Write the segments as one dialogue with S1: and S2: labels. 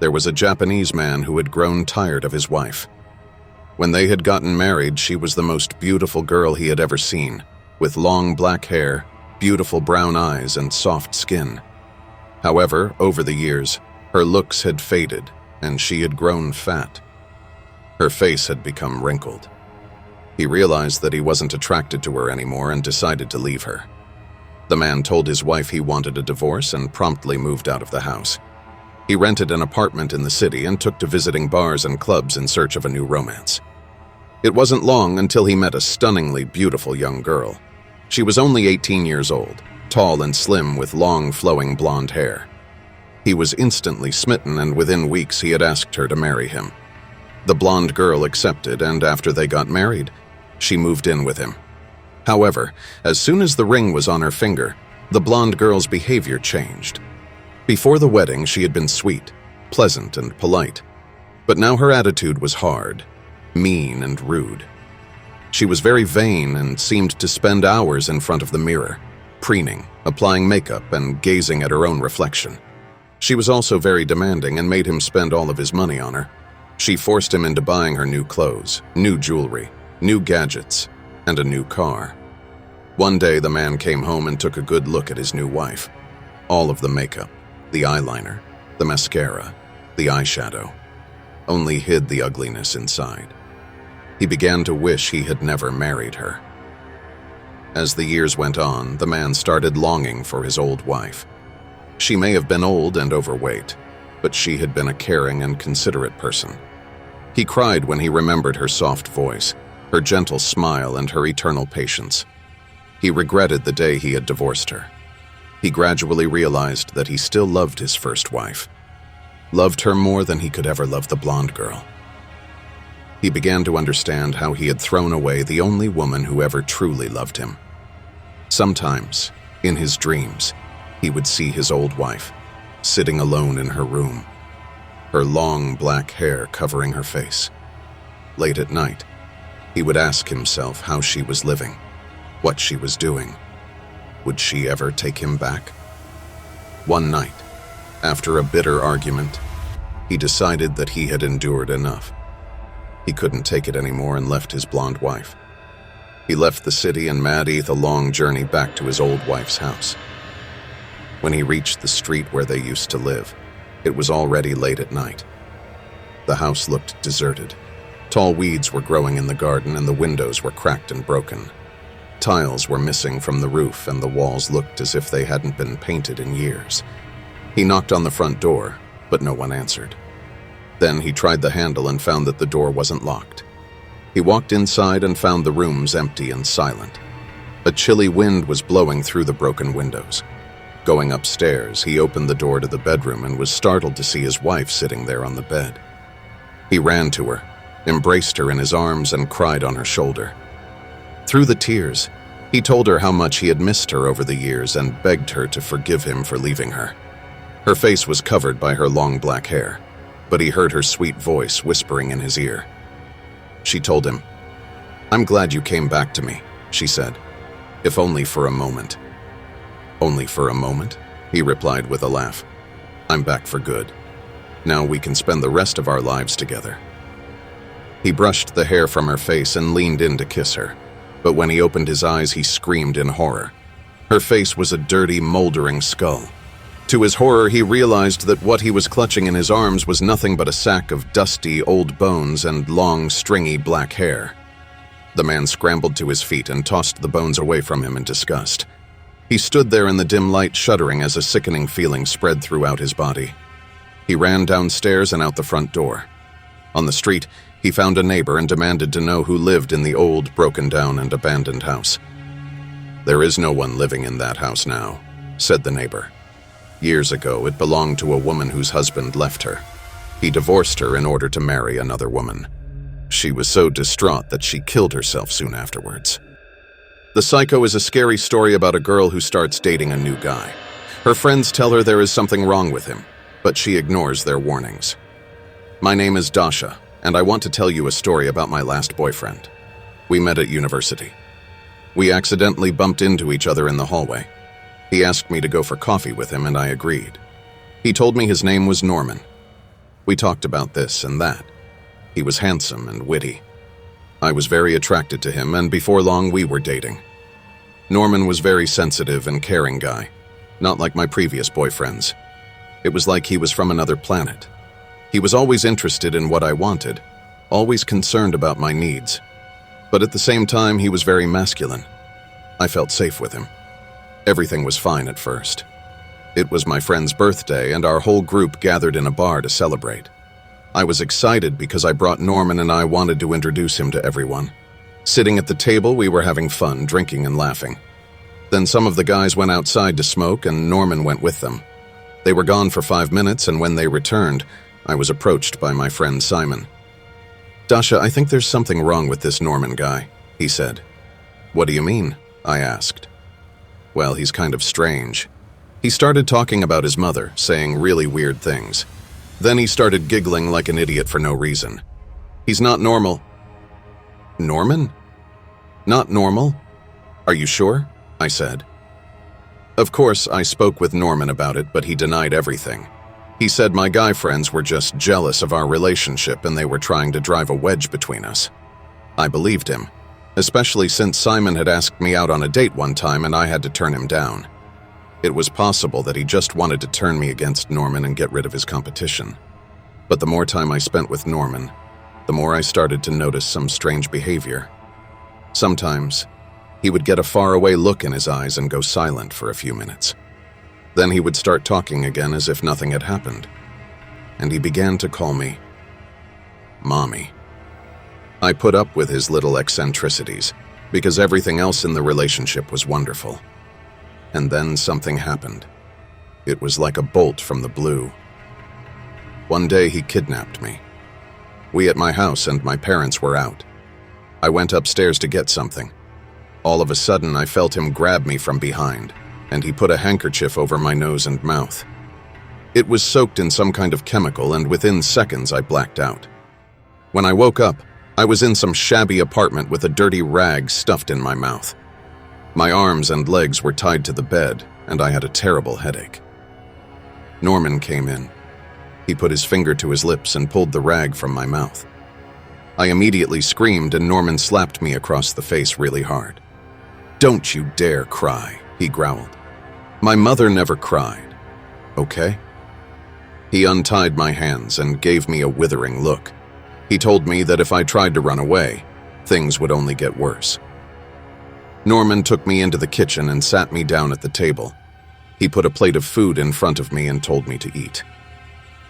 S1: There was a Japanese man who had grown tired of his wife. When they had gotten married, she was the most beautiful girl he had ever seen, with long black hair, beautiful brown eyes, and soft skin. However, over the years, her looks had faded, and she had grown fat. Her face had become wrinkled. He realized that he wasn't attracted to her anymore and decided to leave her. The man told his wife he wanted a divorce and promptly moved out of the house. He rented an apartment in the city and took to visiting bars and clubs in search of a new romance. It wasn't long until he met a stunningly beautiful young girl. She was only 18 years old, tall and slim with long flowing blonde hair. He was instantly smitten, and within weeks he had asked her to marry him. The blonde girl accepted, and after they got married, she moved in with him. However, as soon as the ring was on her finger, the blonde girl's behavior changed. Before the wedding, she had been sweet, pleasant, and polite. But now her attitude was hard, mean, and rude. She was very vain and seemed to spend hours in front of the mirror, preening, applying makeup, and gazing at her own reflection. She was also very demanding and made him spend all of his money on her. She forced him into buying her new clothes, new jewelry, new gadgets, and a new car. One day, the man came home and took a good look at his new wife. All of the makeup, the eyeliner, the mascara, the eyeshadow, only hid the ugliness inside. He began to wish he had never married her. As the years went on, the man started longing for his old wife. She may have been old and overweight, but she had been a caring and considerate person. He cried when he remembered her soft voice, her gentle smile, and her eternal patience. He regretted the day he had divorced her. He gradually realized that he still loved his first wife, loved her more than he could ever love the blonde girl. He began to understand how he had thrown away the only woman who ever truly loved him. Sometimes, in his dreams, he would see his old wife, sitting alone in her room, her long black hair covering her face. Late at night, he would ask himself how she was living, what she was doing. Would she ever take him back? One night, after a bitter argument, he decided that he had endured enough. He couldn't take it anymore and left his blonde wife. He left the city and made a long journey back to his old wife's house. When he reached the street where they used to live, it was already late at night. The house looked deserted. Tall weeds were growing in the garden and the windows were cracked and broken. Tiles were missing from the roof and the walls looked as if they hadn't been painted in years. He knocked on the front door, but no one answered. Then he tried the handle and found that the door wasn't locked. He walked inside and found the rooms empty and silent. A chilly wind was blowing through the broken windows. Going upstairs, he opened the door to the bedroom and was startled to see his wife sitting there on the bed. He ran to her, embraced her in his arms, and cried on her shoulder. Through the tears, he told her how much he had missed her over the years and begged her to forgive him for leaving her. Her face was covered by her long black hair, but he heard her sweet voice whispering in his ear. She told him, "I'm glad you came back to me," she said, "if only for a moment." "Only for a moment?" he replied with a laugh. "I'm back for good. Now we can spend the rest of our lives together." He brushed the hair from her face and leaned in to kiss her, but when he opened his eyes, he screamed in horror. Her face was a dirty, moldering skull. To his horror, he realized that what he was clutching in his arms was nothing but a sack of dusty, old bones and long, stringy black hair. The man scrambled to his feet and tossed the bones away from him in disgust. He stood there in the dim light, shuddering as a sickening feeling spread throughout his body. He ran downstairs and out the front door. On the street, he found a neighbor and demanded to know who lived in the old, broken-down and abandoned house. "There is no one living in that house now," said the neighbor. "Years ago, it belonged to a woman whose husband left her. He divorced her in order to marry another woman. She was so distraught that she killed herself soon afterwards." The Psycho is a scary story about a girl who starts dating a new guy. Her friends tell her there is something wrong with him, but she ignores their warnings. My name is Dasha, and I want to tell you a story about my last boyfriend. We met at university. We accidentally bumped into each other in the hallway. He asked me to go for coffee with him, and I agreed. He told me his name was Norman. We talked about this and that. He was handsome and witty. I was very attracted to him, and before long we were dating. Norman was very sensitive and caring guy, not like my previous boyfriends. It was like he was from another planet. He was always interested in what I wanted, always concerned about my needs. But at the same time, he was very masculine. I felt safe with him. Everything was fine at first. It was my friend's birthday, and our whole group gathered in a bar to celebrate. I was excited because I brought Norman and I wanted to introduce him to everyone. Sitting at the table, we were having fun, drinking and laughing. Then some of the guys went outside to smoke, and Norman went with them. They were gone for 5 minutes, and when they returned, I was approached by my friend Simon. "Dasha, I think there's something wrong with this Norman guy," he said. "What do you mean?" I asked. "Well, he's kind of strange. He started talking about his mother, saying really weird things. Then he started giggling like an idiot for no reason. He's not normal." "Norman? Not normal? Are you sure?" I said. Of course, I spoke with Norman about it, but he denied everything. He said my guy friends were just jealous of our relationship and they were trying to drive a wedge between us. I believed him, especially since Simon had asked me out on a date one time and I had to turn him down. It was possible that he just wanted to turn me against Norman and get rid of his competition. But the more time I spent with Norman, the more I started to notice some strange behavior. Sometimes, he would get a faraway look in his eyes and go silent for a few minutes. Then he would start talking again as if nothing had happened. And he began to call me Mommy. I put up with his little eccentricities because everything else in the relationship was wonderful. And then something happened. It was like a bolt from the blue. One day he kidnapped me. We at my house and my parents were out. I went upstairs to get something. All of a sudden, I felt him grab me from behind, and he put a handkerchief over my nose and mouth. It was soaked in some kind of chemical, and within seconds I blacked out. When I woke up, I was in some shabby apartment with a dirty rag stuffed in my mouth. My arms and legs were tied to the bed, and I had a terrible headache. Norman came in. He put his finger to his lips and pulled the rag from my mouth. I immediately screamed, and Norman slapped me across the face really hard. "Don't you dare cry," he growled. "My mother never cried, okay?" He untied my hands and gave me a withering look. He told me that if I tried to run away, things would only get worse. Norman took me into the kitchen and sat me down at the table. He put a plate of food in front of me and told me to eat.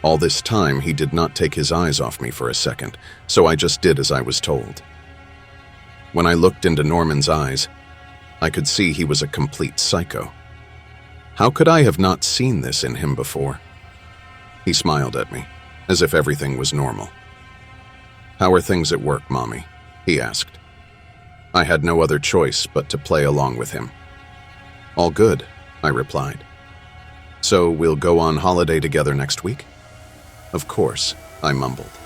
S1: All this time, he did not take his eyes off me for a second, so I just did as I was told. When I looked into Norman's eyes, I could see he was a complete psycho. How could I have not seen this in him before? He smiled at me, as if everything was normal. "How are things at work, Mommy?" he asked. I had no other choice but to play along with him. "All good," I replied. "So we'll go on holiday together next week?" "Of course," I mumbled.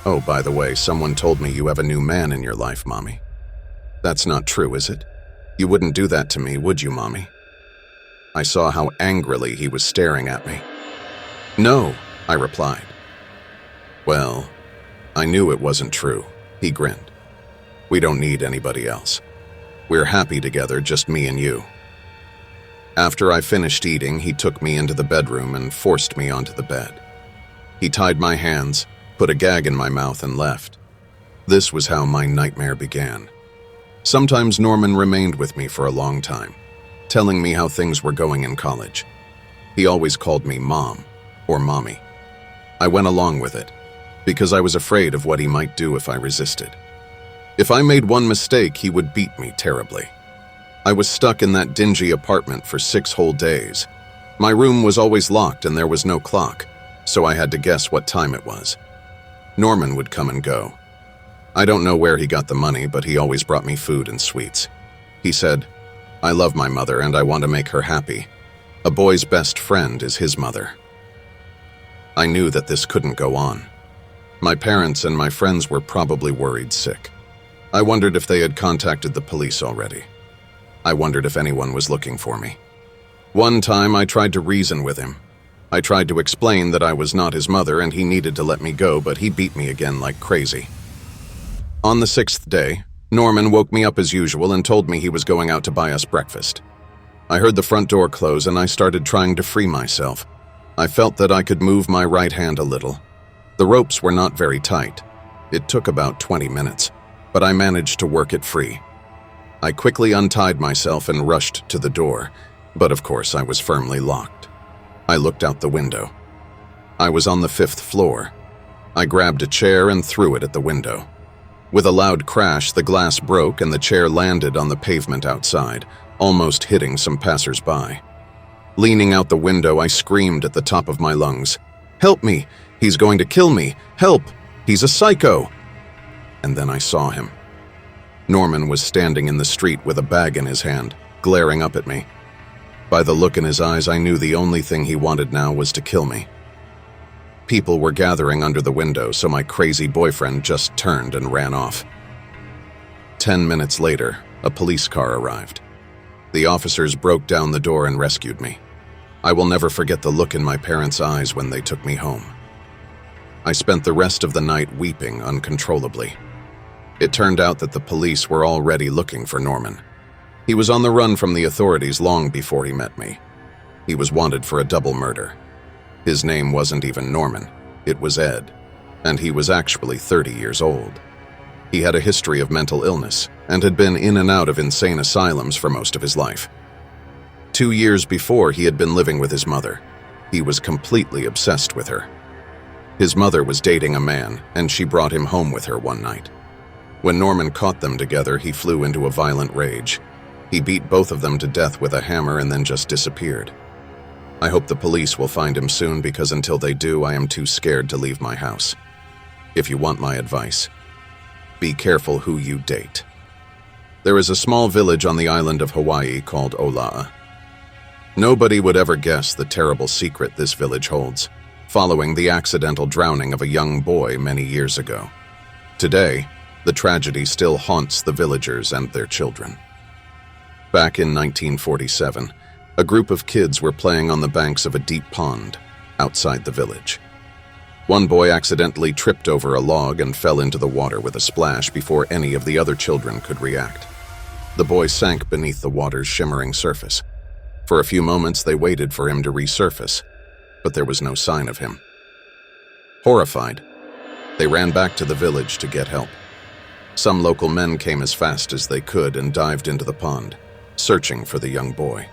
S1: "Oh, by the way, someone told me you have a new man in your life, Mommy." "That's not true, is it? You wouldn't do that to me, would you, Mommy?" I saw how angrily he was staring at me. "No," I replied. "Well, I knew it wasn't true," he grinned. "We don't need anybody else. We're happy together, just me and you." After I finished eating, he took me into the bedroom and forced me onto the bed. He tied my hands, put a gag in my mouth, and left. This was how my nightmare began. Sometimes Norman remained with me for a long time, telling me how things were going in college. He always called me Mom or Mommy. I went along with it, because I was afraid of what he might do if I resisted. If I made one mistake, he would beat me terribly. I was stuck in that dingy apartment for 6 whole days. My room was always locked and there was no clock, so I had to guess what time it was. Norman would come and go. I don't know where he got the money, but he always brought me food and sweets. He said, "I love my mother and I want to make her happy. A boy's best friend is his mother." I knew that this couldn't go on. My parents and my friends were probably worried sick. I wondered if they had contacted the police already. I wondered if anyone was looking for me. One time I tried to reason with him. I tried to explain that I was not his mother and he needed to let me go, but he beat me again like crazy. On the 6th day, Norman woke me up as usual and told me he was going out to buy us breakfast. I heard the front door close and I started trying to free myself. I felt that I could move my right hand a little. The ropes were not very tight. It took about 20 minutes, but I managed to work it free. I quickly untied myself and rushed to the door, but of course I was firmly locked. I looked out the window. I was on the 5th floor. I grabbed a chair and threw it at the window. With a loud crash, the glass broke and the chair landed on the pavement outside, almost hitting some passers-by. Leaning out the window, I screamed at the top of my lungs, "Help me! He's going to kill me! Help! He's a psycho!" And then I saw him. Norman was standing in the street with a bag in his hand, glaring up at me. By the look in his eyes, I knew the only thing he wanted now was to kill me. People were gathering under the window, so my crazy boyfriend just turned and ran off. 10 minutes later, a police car arrived. The officers broke down the door and rescued me. I will never forget the look in my parents' eyes when they took me home. I spent the rest of the night weeping uncontrollably. It turned out that the police were already looking for Norman. He was on the run from the authorities long before he met me. He was wanted for a double murder. His name wasn't even Norman, it was Ed, and he was actually 30 years old. He had a history of mental illness and had been in and out of insane asylums for most of his life. 2 years before, he had been living with his mother. He was completely obsessed with her. His mother was dating a man, and she brought him home with her one night. When Norman caught them together, he flew into a violent rage. He beat both of them to death with a hammer and then just disappeared. I hope the police will find him soon because until they do, I am too scared to leave my house. If you want my advice, be careful who you date. There is a small village on the island of Hawaii called Ola'a. Nobody would ever guess the terrible secret this village holds, following the accidental drowning of a young boy many years ago. Today, the tragedy still haunts the villagers and their children. Back in 1947, a group of kids were playing on the banks of a deep pond outside the village. One boy accidentally tripped over a log and fell into the water with a splash before any of the other children could react. The boy sank beneath the water's shimmering surface. For a few moments, they waited for him to resurface, but there was no sign of him. Horrified, they ran back to the village to get help. Some local men came as fast as they could and dived into the pond, searching for the young boy.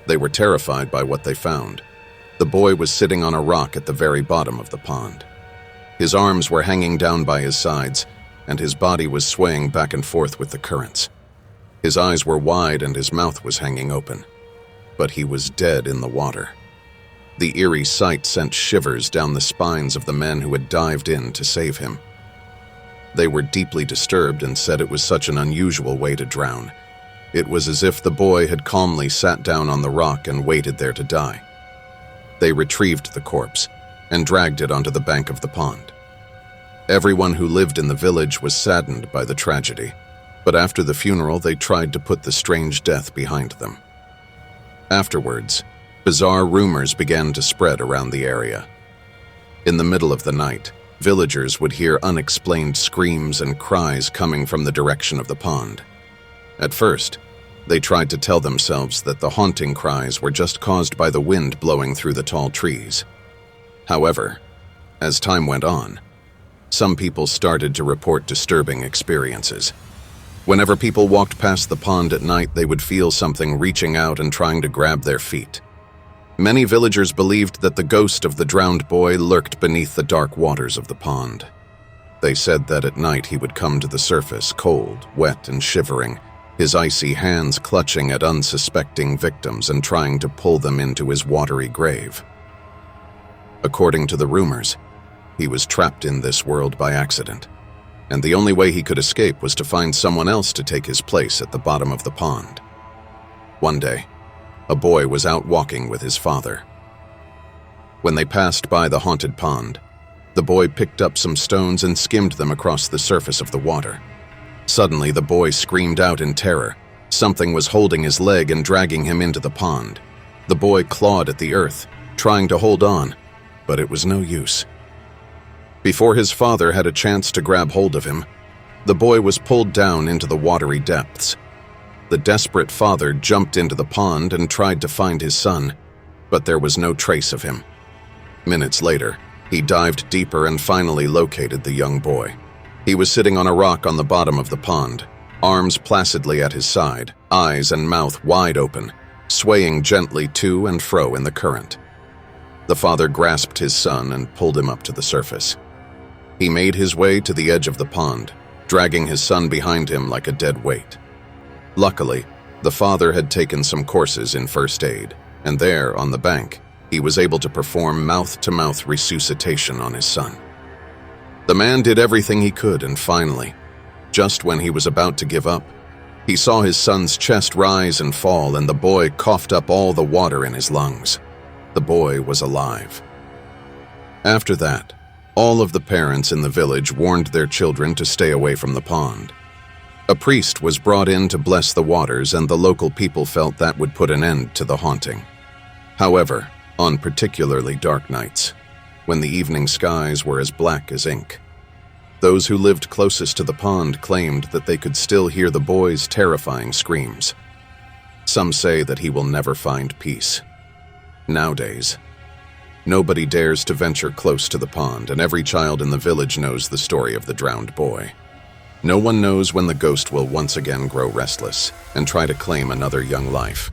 S1: They were terrified by what they found. The boy was sitting on a rock at the very bottom of the pond. His arms were hanging down by his sides, and his body was swaying back and forth with the currents. His eyes were wide and his mouth was hanging open. But he was dead in the water. The eerie sight sent shivers down the spines of the men who had dived in to save him. They were deeply disturbed and said it was such an unusual way to drown. It was as if the boy had calmly sat down on the rock and waited there to die. They retrieved the corpse and dragged it onto the bank of the pond. Everyone who lived in the village was saddened by the tragedy, but after the funeral they tried to put the strange death behind them. Afterwards, bizarre rumors began to spread around the area. In the middle of the night, villagers would hear unexplained screams and cries coming from the direction of the pond. At first, they tried to tell themselves that the haunting cries were just caused by the wind blowing through the tall trees. However, as time went on, some people started to report disturbing experiences. Whenever people walked past the pond at night, they would feel something reaching out and trying to grab their feet. Many villagers believed that the ghost of the drowned boy lurked beneath the dark waters of the pond. They said that at night he would come to the surface, cold, wet, and shivering, his icy hands clutching at unsuspecting victims and trying to pull them into his watery grave. According to the rumors, he was trapped in this world by accident, and the only way he could escape was to find someone else to take his place at the bottom of the pond. One day, a boy was out walking with his father. When they passed by the haunted pond, the boy picked up some stones and skimmed them across the surface of the water. Suddenly, the boy screamed out in terror. Something was holding his leg and dragging him into the pond. The boy clawed at the earth, trying to hold on, but it was no use. Before his father had a chance to grab hold of him, the boy was pulled down into the watery depths. The desperate father jumped into the pond and tried to find his son, but there was no trace of him. Minutes later, he dived deeper and finally located the young boy. He was sitting on a rock on the bottom of the pond, arms placidly at his side, eyes and mouth wide open, swaying gently to and fro in the current. The father grasped his son and pulled him up to the surface. He made his way to the edge of the pond, dragging his son behind him like a dead weight. Luckily, the father had taken some courses in first aid, and there, on the bank, he was able to perform mouth-to-mouth resuscitation on his son. The man did everything he could, and finally, just when he was about to give up, he saw his son's chest rise and fall, and the boy coughed up all the water in his lungs. The boy was alive. After that, all of the parents in the village warned their children to stay away from the pond. A priest was brought in to bless the waters, and the local people felt that would put an end to the haunting. However, on particularly dark nights, when the evening skies were as black as ink, those who lived closest to the pond claimed that they could still hear the boy's terrifying screams. Some say that he will never find peace. Nowadays, nobody dares to venture close to the pond, and every child in the village knows the story of the drowned boy. No one knows when the ghost will once again grow restless and try to claim another young life.